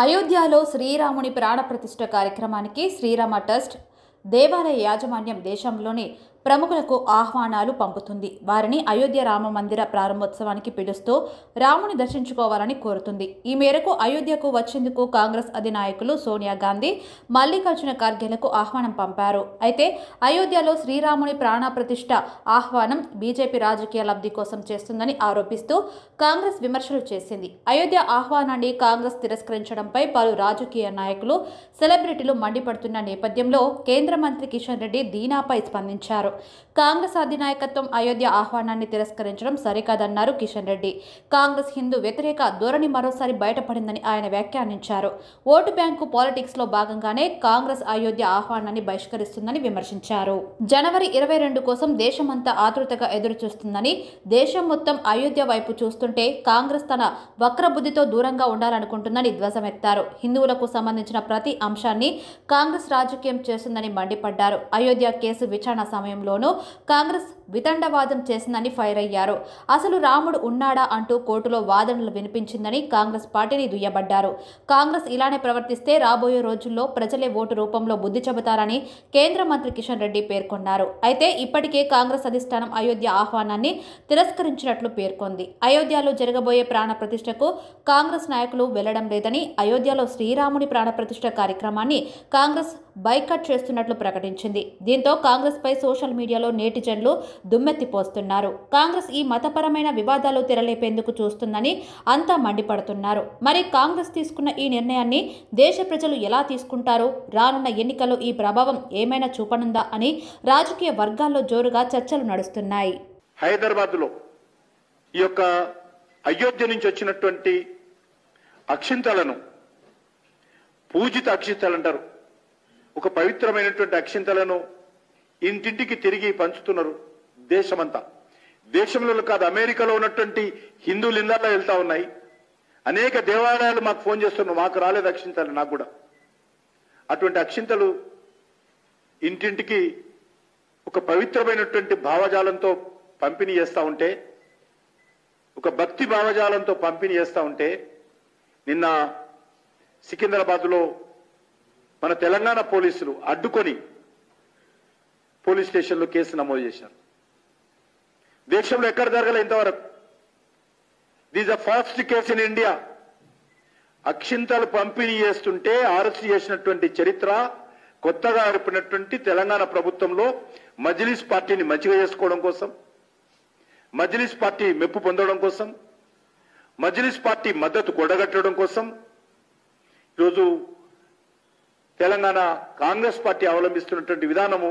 అయోధ్యలో శ్రీరాముని ప్రాణప్రతిష్ఠ కార్యక్రమానికి శ్రీరామ ట్రస్ట్ దేవాలయ యాజమాన్యం దేశంలోని ప్రముఖులకు ఆహ్వానాలు పంపుతుంది. వారిని అయోధ్య రామ మందిర ప్రారంభోత్సవానికి పిలుస్తూ రాముని దర్శించుకోవాలని కోరుతుంది. ఈ మేరకు అయోధ్యకు వచ్చేందుకు కాంగ్రెస్ అధినాయకులు సోనియా గాంధీ, మల్లికార్జున ఖర్గేలకు ఆహ్వానం పంపారు. అయితే అయోధ్యలో శ్రీరాముని ప్రాణప్రతిష్ఠ ఆహ్వానం బీజేపీ రాజకీయ లబ్ధి కోసం చేస్తుందని ఆరోపిస్తూ కాంగ్రెస్ విమర్శలు చేసింది. అయోధ్య ఆహ్వానాన్ని కాంగ్రెస్ తిరస్కరించడంపై పలు రాజకీయ నాయకులు, సెలబ్రిటీలు మండిపడుతున్న నేపథ్యంలో కేంద్ర మంత్రి కిషన్ రెడ్డి దీనాపై స్పందించారు. కాంగ్రెస్ అధినాయకత్వం అయోధ్య ఆహ్వానాన్ని తిరస్కరించడం సరికాదన్నారు కిషన్ రెడ్డి. కాంగ్రెస్ హిందూ వ్యతిరేక ధోరణి మరోసారి బయటపడిందని ఆయన వ్యాఖ్యానించారు. ఓటు బ్యాంకు పాలిటిక్స్ లో భాగంగానే కాంగ్రెస్ అయోధ్య ఆహ్వానాన్ని బహిష్కరిస్తుందని విమర్శించారు. జనవరి 22 కోసం దేశమంతా ఆతృతగా ఎదురుచూస్తుందని, దేశం మొత్తం అయోధ్య వైపు చూస్తుంటే కాంగ్రెస్ తన వక్రబుద్ధితో దూరంగా ఉండాలనుకుంటుందని ధ్వజమెత్తారు. హిందువులకు సంబంధించిన ప్రతి అంశాన్ని కాంగ్రెస్ రాజకీయం చేస్తుందని మండిపడ్డారు. అయోధ్య కేసు విచారణ సమయంలోనూ కాంగ్రెస్ వితండవాదం చేసిందని ఫైర్ అయ్యారు. అసలు రాముడు ఉన్నాడా అంటూ కోర్టులో వాదనలు వినిపించిందని కాంగ్రెస్ పార్టీని దుయ్యబడ్డారు. కాంగ్రెస్ ఇలానే ప్రవర్తిస్తే రాబోయే రోజుల్లో ప్రజలే ఓటు రూపంలో బుద్ధి చెబుతారని కేంద్ర మంత్రి కిషన్ రెడ్డి పేర్కొన్నారు. అయితే ఇప్పటికే కాంగ్రెస్ అధిష్టానం అయోధ్య ఆహ్వానాన్ని తిరస్కరించినట్లు పేర్కొంది. అయోధ్యలో జరగబోయే ప్రాణ ప్రతిష్టకు కాంగ్రెస్ నాయకులు వెళ్లడం లేదని, అయోధ్యలో శ్రీరాముని ప్రాణ ప్రతిష్ఠ కార్యక్రమాన్ని కాంగ్రెస్ బైకట్ చేస్తున్నట్లు ప్రకటించింది. దీంతో కాంగ్రెస్ పై సోషల్ మీడియాలో నేటిజన్లు దుమ్మెత్తిపోస్తున్నారు. కాంగ్రెస్ ఈ మతపరమైన వివాదాలు తెరలేపేందుకు చూస్తుందని అంతా మండిపడుతున్నారు. మరి కాంగ్రెస్ తీసుకున్న ఈ నిర్ణయాన్ని దేశ ప్రజలు ఎలా తీసుకుంటారో, రానున్న ఎన్నికల్లో ఈ ప్రభావం ఏమైనా చూపనుందా అని రాజకీయ వర్గాల్లో జోరుగా చర్చలు నడుస్తున్నాయి. హైదరాబాద్లో ఈ యొక్క అయోధ్య నుంచి వచ్చినటువంటి అక్షింతలను, పూజిత అక్షింతలు అంటారు, ఒక పవిత్రమైనటువంటి అక్షింతలను ఇంటింటికి తిరిగి పంచుతున్నారు. దేశమంతా, దేశంలో కాదు అమెరికాలో ఉన్నటువంటి హిందువులు ఇందాల్లో వెళ్తా ఉన్నాయి. అనేక దేవాలయాలు మాకు ఫోన్ చేస్తున్నారు, మాకు రాలేదు అక్షింతలు. నాకు కూడా అటువంటి అక్షింతలు ఇంటింటికి ఒక పవిత్రమైనటువంటి భావజాలంతో పంపిణీ చేస్తూ ఉంటే, ఒక భక్తి భావజాలంతో పంపిణీ చేస్తూ ఉంటే, నిన్న సికింద్రాబాద్లో మన తెలంగాణ పోలీసులు అడ్డుకొని పోలీస్ స్టేషన్లో కేసు నమోదు చేశారు. దేశంలో ఎక్కడ జరగలే ఇంతవరకు. This the first case in India. అక్షింతలు పంపిణీ చేస్తుంటే అరెస్ట్ చేసినటువంటి చరిత్ర కొత్తగా ఏర్పడినటువంటి తెలంగాణ ప్రభుత్వంలో మజ్లిస్ పార్టీని మంచిగా చేసుకోవడం కోసం, మజ్లిస్ పార్టీ మెప్పు పొందడం కోసం, మజ్లిస్ పార్టీ మద్దతు కూడగట్టడం కోసం ఈరోజు తెలంగాణ కాంగ్రెస్ పార్టీ అవలంబిస్తున్నటువంటి విధానము